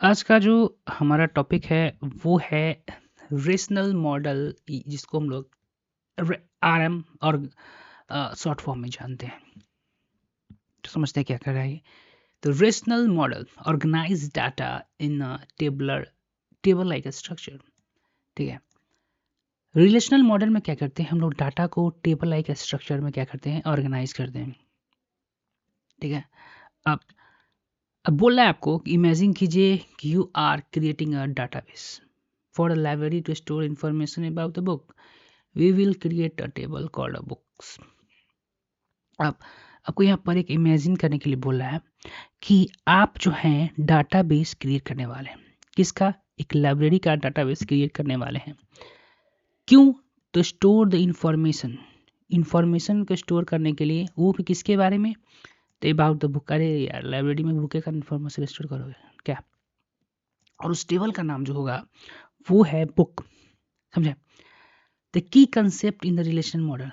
आज का जो हमारा टॉपिक है वो है रेशनल मॉडल, जिसको हम लोग आरएम और शॉर्ट फॉर्म में जानते हैं। तो समझते हैं क्या कर रहा है ये। तो rational model organize data in table like structure. ठीक है। रिलेशनल मॉडल में क्या करते हैं हम लोग, डाटा को टेबल लाइक स्ट्रक्चर में क्या करते हैं, ऑर्गेनाइज करते हैं। ठीक है। अब अब बोल रहा है आपको कि इमेजिन कीजिए कि you are creating a database for a library to store information about the book. We will create a table called a books. अब आपको यहाँ पर एक इमेजिन करने के लिए बोल रहा है कि आप जो हैं डाटाबेस क्रिएट करने वाले हैं। किसका? एक लाइब्रेरी का डाटाबेस क्रिएट करने वाले हैं। क्यों? तो स्टोर द इंफॉर्मेशन, इंफॉर्मेशन को स्टोर करने के लिए। वो भी किसके बारे में? तो अबाउट द बुक। अरे यार, लाइब्रेरी में बुक का इंफॉर्मेशन स्टोर करोगे क्या? और उस टेबल का नाम जो होगा वो है बुक। समझे? The key concept in the relation model.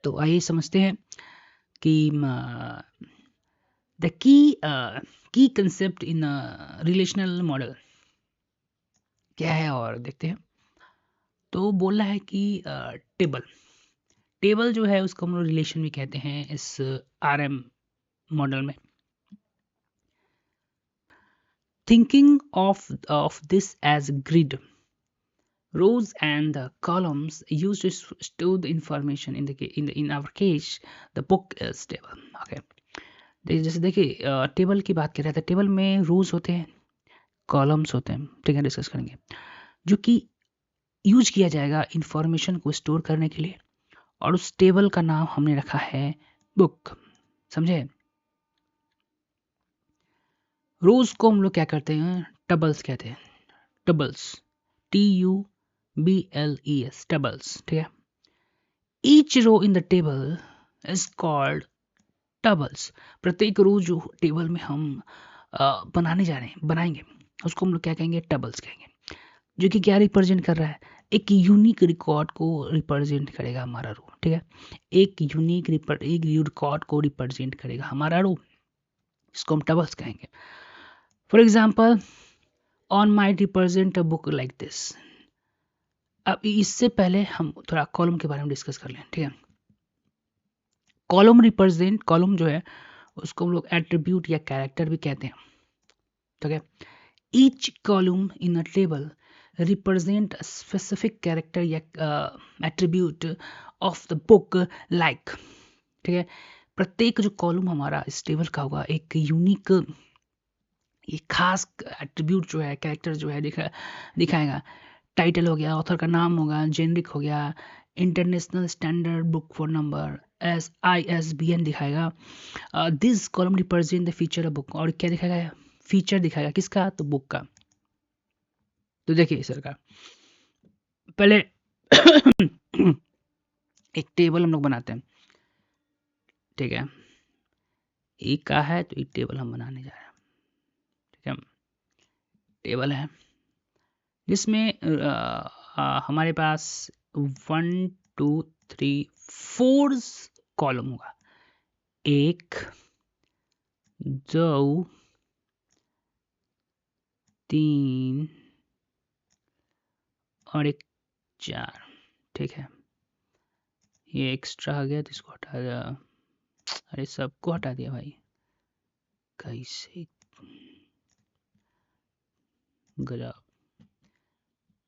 तो आइए समझते हैं कि the key concept in relational model क्या है, और देखते हैं। तो बोल रहा है कि टेबल टेबल जो है उसको हम लोग रिलेशन भी कहते हैं इस आरएम मॉडल में। Thinking of this as grid, rows and the columns used to store the information in our case the book is table. Okay, जैसे देखिए टेबल की बात कर रहे थे। टेबल में रोज होते हैं, कॉलम्स होते हैं। ठीक है, डिस्कस करेंगे जो कि यूज किया जाएगा इंफॉर्मेशन को स्टोर करने के लिए। और उस टेबल का नाम हमने रखा है बुक। समझे? रोज को हम लोग क्या करते हैं, टबल्स कहते हैं। टबल्स, TUBLES, टबल्स। ठीक है। Each row in the table is called tuples. प्रत्येक रो जो टेबल में हम बनाने जा रहे हैं, बनाएंगे, उसको हम लोग क्या कहेंगे, टबल्स कहेंगे। जो कि क्या रिप्रेजेंट कर रहा है, एक यूनिक रिकॉर्ड को रिप्रेजेंट करेगा हमारा रो। ठीक है, एक रिकॉर्ड को रिप्रेजेंट करेगा हमारा रो, इसको हम टबल्स कहेंगे। For example, on my represent a book like this. अब इससे पहले हम थोड़ा कॉलम के बारे में डिस्कस कर लें। ठीक है, कॉलम जो है उसको हम लोग एट्रीब्यूट या कैरेक्टर भी कहते हैं। ठीक है, each column in a table represent a specific character या attribute of the book like. ठीक है, प्रत्येक जो कॉलम हमारा इस टेबल का होगा एक यूनिक, ये खास एट्रीब्यूट जो है, कैरेक्टर जो है दिखाएगा। टाइटल हो गया, ऑथर का नाम होगा, जेनरिक हो गया, international standard book for number, ISBN दिखाएगा। This column represent the feature of book. और क्या दिखाएगा? फीचर दिखाएगा किसका? तो बुक का। तो देखिए सर का पहले एक टेबल हम लोग बनाते हैं। ठीक है, एक का है तो एक टेबल हम बनाने जा रहे हैं। ठीक है, टेबल है जिसमें हमारे पास 1 2 3 4 कॉलम होगा। 1 2 3 और एक 4। ठीक है, ये एक्स्ट्रा आ गया तो इसको हटा दिया। अरे सबको हटा दिया भाई, कैसे गजब।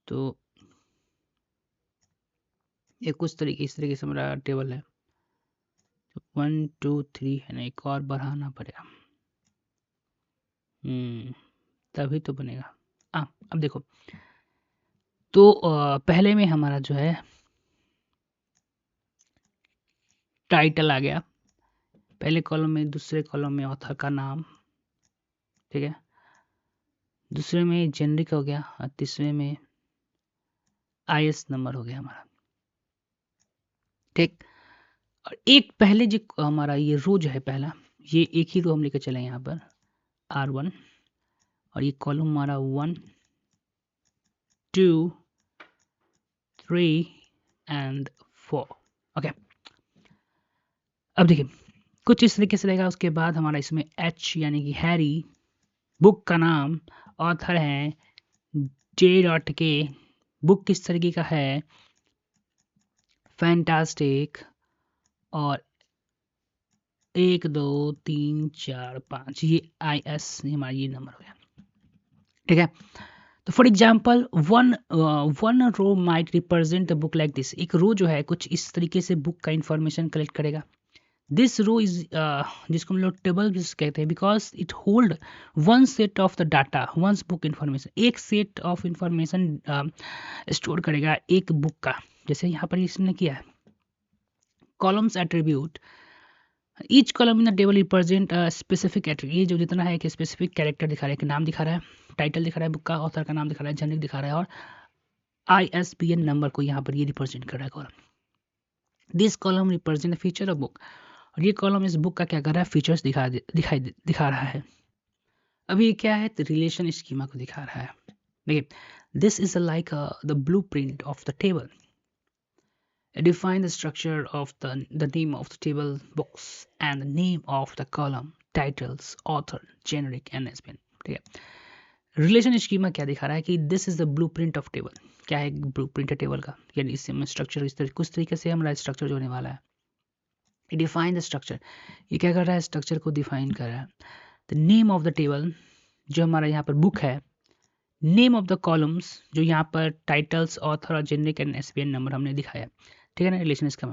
तो ये कुछ तरीके, इस तरीके से हमारा टेबल है। 1 2 3 है ना, एक और बढ़ाना पड़ेगा। तभी तो बनेगा। अब देखो, तो पहले में हमारा जो है टाइटल आ गया पहले कॉलम में, दूसरे कॉलम में ऑथर का नाम। ठीक है, दूसरे में जेनरिक हो गया, और तीसरे में IS नंबर हो गया हमारा। ठीक, और एक पहले जो हमारा ये रो जो है पहला, ये एक ही रो हम लेकर चले यहाँ पर R1, और ये कॉलम हमारा 1 2 3 एंड 4। ओके, अब देखिए कुछ इस तरीके से रहेगा। उसके बाद हमारा इसमें H यानी कि हैरी, बुक का नाम, ऑथर है J.K। बुक किस तरीके का है, फैंटास्टिक। और 1 2 3 4 5 ये IS हमारा ये नंबर हो गया, ठीक है। तो for example one row might represent the book like this. एक रो जो है कुछ इस तरीके से बुक का इंफॉर्मेशन कलेक्ट करेगा। दिस रो इज जिसको हम लोग टेबल कहते हैं, because it hold one set of the data once book information. एक सेट ऑफ इंफॉर्मेशन स्टोर करेगा एक बुक का। जैसे यहाँ पर इसने किया है columns attribute, each column in the table represent specific attribute. ये जो जितना है एक स्पेसिफिक कैरेक्टर दिखा रहा है, एक नाम दिखा रहा है, टाइटल दिखा रहा है बुक का, ऑथर का नाम दिखा रहा है, जेनरिक दिखा रहा है, और ISBN नंबर को यहाँ पर ये रिप्रेजेंट कर रहा है column. This column represent feature of book, और ये कॉलम इस बुक का क्या कर रहा है, फीचर्स दिखा रहा है। अभी ये क्या है, रिलेशन स्कीमा को दिखा रहा है। देखिए, this is like the blueprint of the table. Define the structure of the name of the table, books, and the name of the column, titles, author, generic, and SBN। ठीक है, relation schema क्या दिखा रहा है कि this is the blueprint of table. क्या है blueprint है टेबल का, यानी इसमें स्ट्रक्चर इस तरह कुछ तरीके से हमारा स्ट्रक्चर जो होने वाला है। डिफाइन द स्ट्रक्चर, ये क्या कर रहा है, स्ट्रक्चर को डिफाइन कर रहा है। The name of the table जो हमारा यहाँ पर बुक है, नेम ऑफ द कॉलम्स जो यहाँ पर टाइटल्स, ऑथर और जेनरिक एंड SBN नंबर हमने दिखाया, ठीक है ना। रिलेशन इसका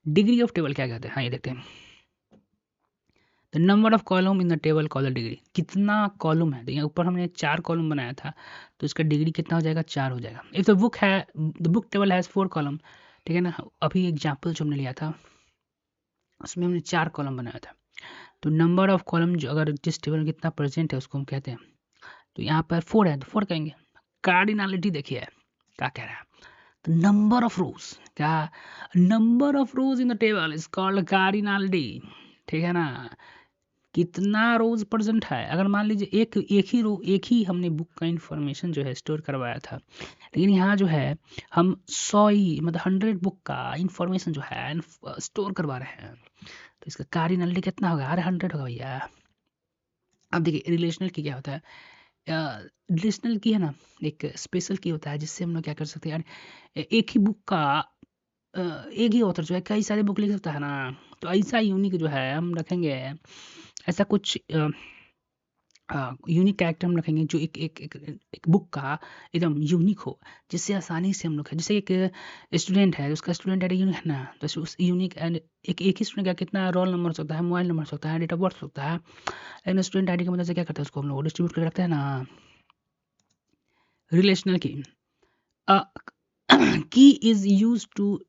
डिग्री ऑफ टेबल क्या कहते हैं, हाँ ये देखते हैं। The number of column in the table call the degree, कितना कॉलम है। देखिए ऊपर हमने 4 कॉलम बनाया था, तो इसका डिग्री कितना हो जाएगा, 4 हो जाएगा। इफ द बुक है, the book table has 4 column, ठीक है ना। अभी एग्जाम्पल जो हमने लिया था उसमें हमने 4 कॉलम बनाया था, तो नंबर ऑफ कॉलम जो अगर जिस टेबल में कितना प्रेजेंट है उसको हम कहते हैं। तो यहाँ पर 4 है तो 4 कहेंगे। कार्डिनलिटी देखिए क्या कह रहा है, the number of rows, क्या number of rose in the table is called cardinality, ठीक है ना। कितना रोज प्रेजेंट है, अगर मान लीजिए एक ही रो, एक ही हमने बुक का इंफॉर्मेशन जो है स्टोर करवाया था, लेकिन यहाँ जो है हम 100 ही मतलब 100 बुक का इंफॉर्मेशन जो है स्टोर करवा रहे हैं, तो इसका कार्डिनलिटी कितना होगा, अरे 100 होगा भैया। अब देखिए रिलेशनल की क्या होता है, रिलेशनल की है ना एक स्पेशल की होता है, जिससे हम लोग क्या कर सकते हैं यार, एक ही बुक का एक ही ऑथर जो है कई सारे बुक लिख सकता है ना। तो ऐसा यूनिक जो है हम रखेंगे, ऐसा कुछ यूनिक कैरेक्टर हम रखेंगे जो एक बुक का एकदम यूनिक हो, जिससे आसानी से हम लोग, जैसे एक स्टूडेंट है उसका स्टूडेंट आईडी यूनिक है ना, तो उस यूनिक एंड एक ही स्टूडेंट का कितना रोल नंबर हो सकता है, मोबाइल नंबर हो सकता है, डेट ऑफ बर्थ हो सकता है, लेकिन स्टूडेंट आईडी की मदद से क्या करते हैं उसको हम लोग डिस्ट्रीब्यूट कर रखते हैं ना। रिलेशनल की key is use to,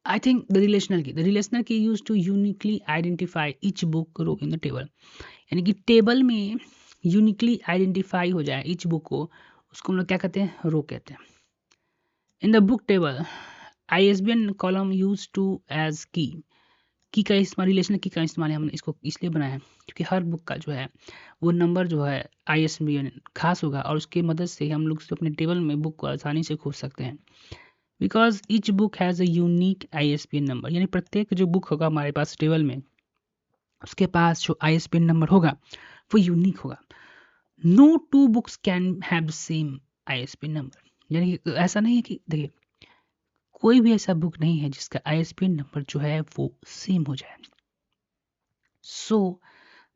I think the relational key used to uniquely identify each book row in the table, यानी कि टेबल में यूनिकली आइडेंटिफाई हो जाए each बुक को, उसको हम लोग क्या कहते हैं, रो कहते हैं। In the book table ISBN column use to as key का इस्तेमाल, रिलेशनल की का इस्तेमाल हमने इसको इसलिए बनाया है क्योंकि हर बुक का जो है वो नंबर जो है ISBN खास होगा, और उसकी मदद से हम लोग अपने टेबल में बुक को आसानी से खोज सकते हैं। Because each book has a unique ISBN number, यानी प्रत्येक जो बुक होगा हमारे पास टेबल में, उसके पास जो ISBN नंबर होगा वो यूनिक होगा। No two books can have the same ISBN number, यानी कि ऐसा नहीं है कि देखिए कोई भी ऐसा बुक नहीं है जिसका ISBN नंबर जो है वो सेम हो जाए। So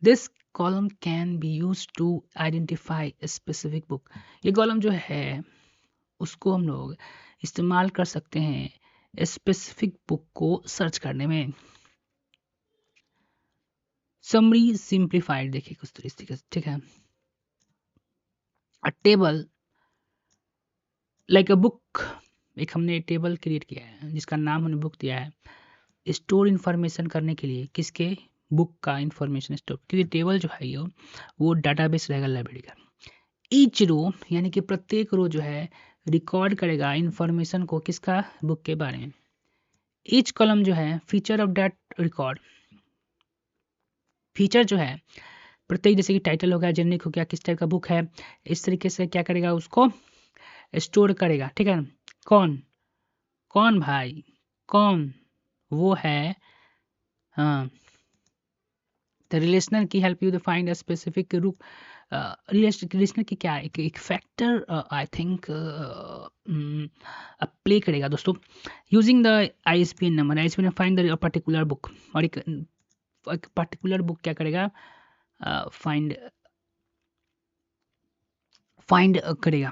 this column can be use to identify specific book. ये कॉलम जो है उसको हम लोग इस्तेमाल कर सकते हैं स्पेसिफिक बुक को सर्च करने में। समरी सिंप्लीफाइड देखिए कुछ तरीके से, ठीक है। अ टेबल लाइक अ बुक, एक हमने टेबल क्रिएट किया है जिसका नाम हमने बुक दिया है स्टोर इन्फॉर्मेशन करने के लिए, किसके, बुक का इन्फॉर्मेशन स्टोर, क्योंकि टेबल जो है ये वो डाटाबेस रहेगा लाइब्रेरी का। ईच रो यानी कि प्रत्येक रो जो है रिकॉर्ड करेगा इन्फॉर्मेशन को, किसका, बुक के बारे में। ईच कॉलम जो है feature of that record, feature जो है प्रत्येक, जैसे कि टाइटल हो गया, जेनरिक हो गया, किस टाइप का बुक है, इस तरीके से क्या करेगा उसको स्टोर करेगा, ठीक है। कौन कौन भाई, कौन, वो है हाँ the relational key help you to find a specific row. Relational key क्या एक फैक्टर आई थिंक प्ले करेगा दोस्तों। Using the ISBN number, ISBN find the particular book, और एक पर्टिकुलर बुक क्या करेगा, फाइंड करेगा।